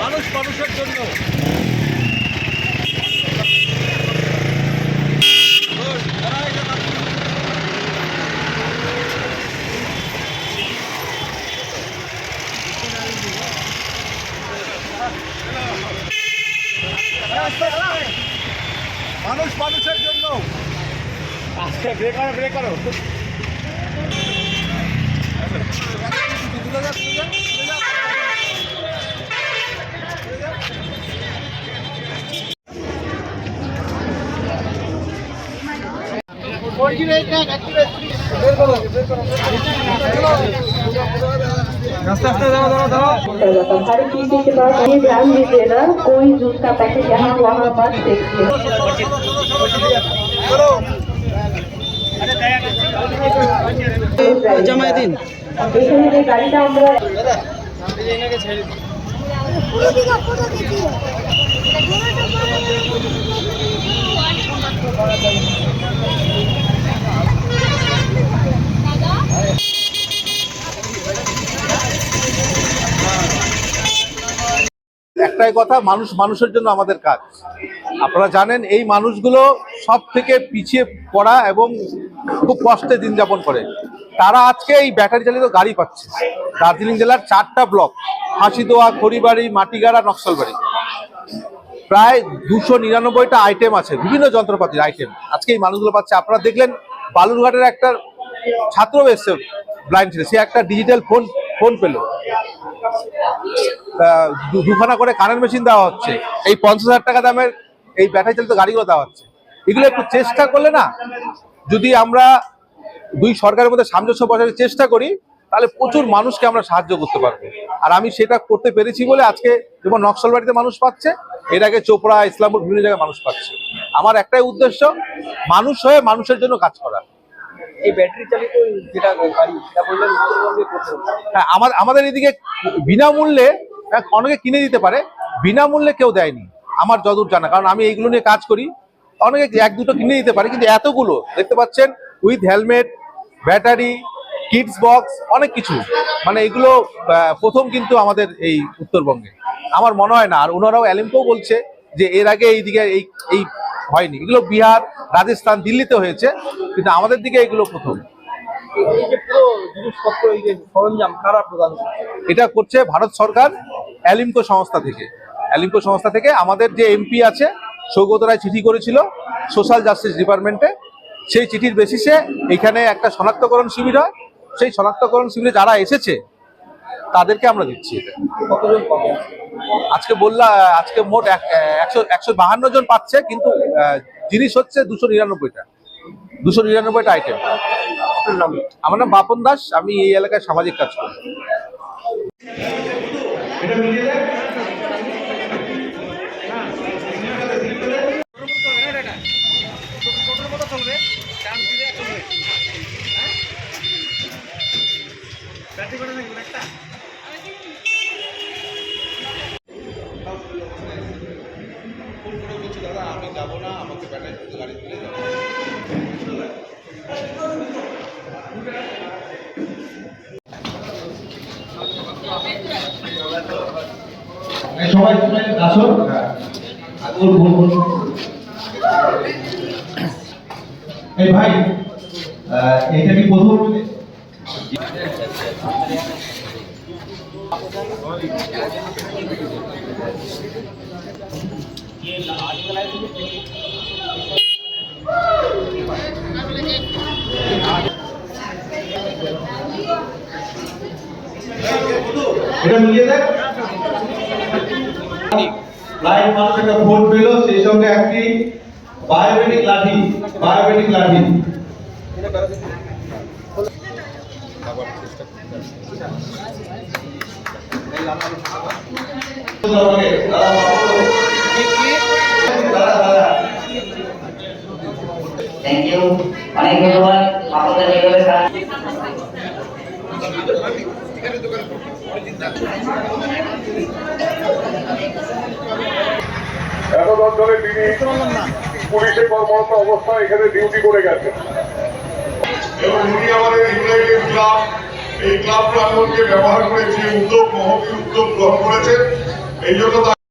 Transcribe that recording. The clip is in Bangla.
মানুষ মানুষের জন্য মানুষ মানুষের জন্য আজকে ব্রেক করো हर किसी के पास ये ध्यान भी देना कोई जूस का पैकेट यहाँ वहाँ पास देखिए এখানে গাড়িটা আমরা একটাই কথা, মানুষ মানুষের জন্য আমাদের কাজ। আপনারা জানেন এই মানুষগুলো সব থেকে পিছিয়ে পড়া এবং খুব কষ্টে দিন যাপন করে। তারা আজকে এই ব্যাটারি চালিত গাড়ি পাচ্ছে। দার্জিলিং জেলার 4টা ব্লক, হাসিদোয়া, খড়িবাড়ি, মাটিগাড়া, নকশালবাড়ি, প্রায় 299টা আইটেম আছে, বিভিন্ন যন্ত্রপাতির আইটেম আজকে এই মানুষগুলো পাচ্ছে। আপনারা দেখলেন বালুরঘাটের একটা ছাত্র এসছে, ব্লাইন্ড ছিল, সে একটা ডিজিটাল ফোন পেল, 2খানা করে কানের মেশিন দেওয়া হচ্ছে, এই 50,000 টাকা দামের এই ব্যাটারি চালিত গাড়িগুলো দেওয়া হচ্ছে। এগুলো একটু চেষ্টা করলে না, যদি আমরা দুই সরকারের মধ্যে সামঞ্জস্য বসানোর চেষ্টা করি, তাহলে প্রচুর মানুষকে আমরা সাহায্য করতে পারবো। আর আমি সেটা করতে পেরেছি বলে আজকে যেমন নকশালবাড়িতে মানুষ পাচ্ছে, এর আগে চোপড়া, ইসলামপুর, বিভিন্ন জায়গায় মানুষ পাচ্ছে। আমার একটাই উদ্দেশ্য, মানুষ হয়ে মানুষের জন্য কাজ করা। এই ব্যাটারি চালিত যেটা গাড়ি সেটা বললেন হ্যাঁ, আমাদের এদিকে বিনামূল্যে অনেকে কিনে দিতে পারে, বিনামূল্যে কেউ দেয়নি আমার যতদূর জানা, কারণ আমি এইগুলো নিয়ে কাজ করি। অনেকে 1-2টো কিনে দিতে পারে, কিন্তু এতগুলো দেখতে পাচ্ছেন with helmet, battery, kids box, অনেক কিছু, মানে এগুলো প্রথম কিন্তু আমাদের এই উত্তরবঙ্গে, আমার মনে হয় না। আর ওনারাও অ্যালিমকেও বলছে যে এর আগে এইদিকে এই হয়নি, এগুলো বিহার, রাজস্থান, দিল্লিতে হয়েছে, কিন্তু আমাদের দিকে এগুলো প্রথম। এই যে পুরো জিনিসপত্র, এই যে সরঞ্জাম কারা প্রদান করছে? এটা করছে ভারত সরকার অ্যালিমকো সংস্থা থেকে। অ্যালিমকো সংস্থা থেকে আমাদের যে এমপি আছে সৌগত রায় চিঠি করেছিল সোশ্যাল জাস্টিস ডিপার্টমেন্টে, সেই চিঠির বেসিসে এখানে একটা শনাক্তকরণ শিবির হয়। সেই শনাক্তকরণ শিবিরে যারা এসেছে তাদেরকে আমরা দিচ্ছি। কতজন পাবে আজকে আজকে মোট 152 জন পাচ্ছে, কিন্তু জিনিস হচ্ছে 299টা আইটেম। আমার নাম বাপন দাস, আমি এই এলাকায় সামাজিক কাজ করি। দাদা আমি যাবো না, আমাকে ব্যাটারি গাড়ি তুলে যাবো। সবাই আসো, এই ভাই এটা কি প্রথম? এটা মিলিয়ে দেখ, লাইভ মানুষ একটা ফোন পেল, সেই সঙ্গে একটি বায়োমেট্রিক লাঠি। থ্যাংক ইউ, অনেক ধন্যবাদ আপনাদের এইভাবে এতদিন ধরে তিনি পুলিশে কর্মরত অবস্থায় এখানে ডিউটি করে গেছেন এবং উনি আমাদের ইউনাইটেড ক্লাব এই ক্লাব প্রাঙ্গণকে ব্যবহার করে যে উদ্যোগ মহৎ উদ্যোগ গ্রহণ করেছেন এই জন্য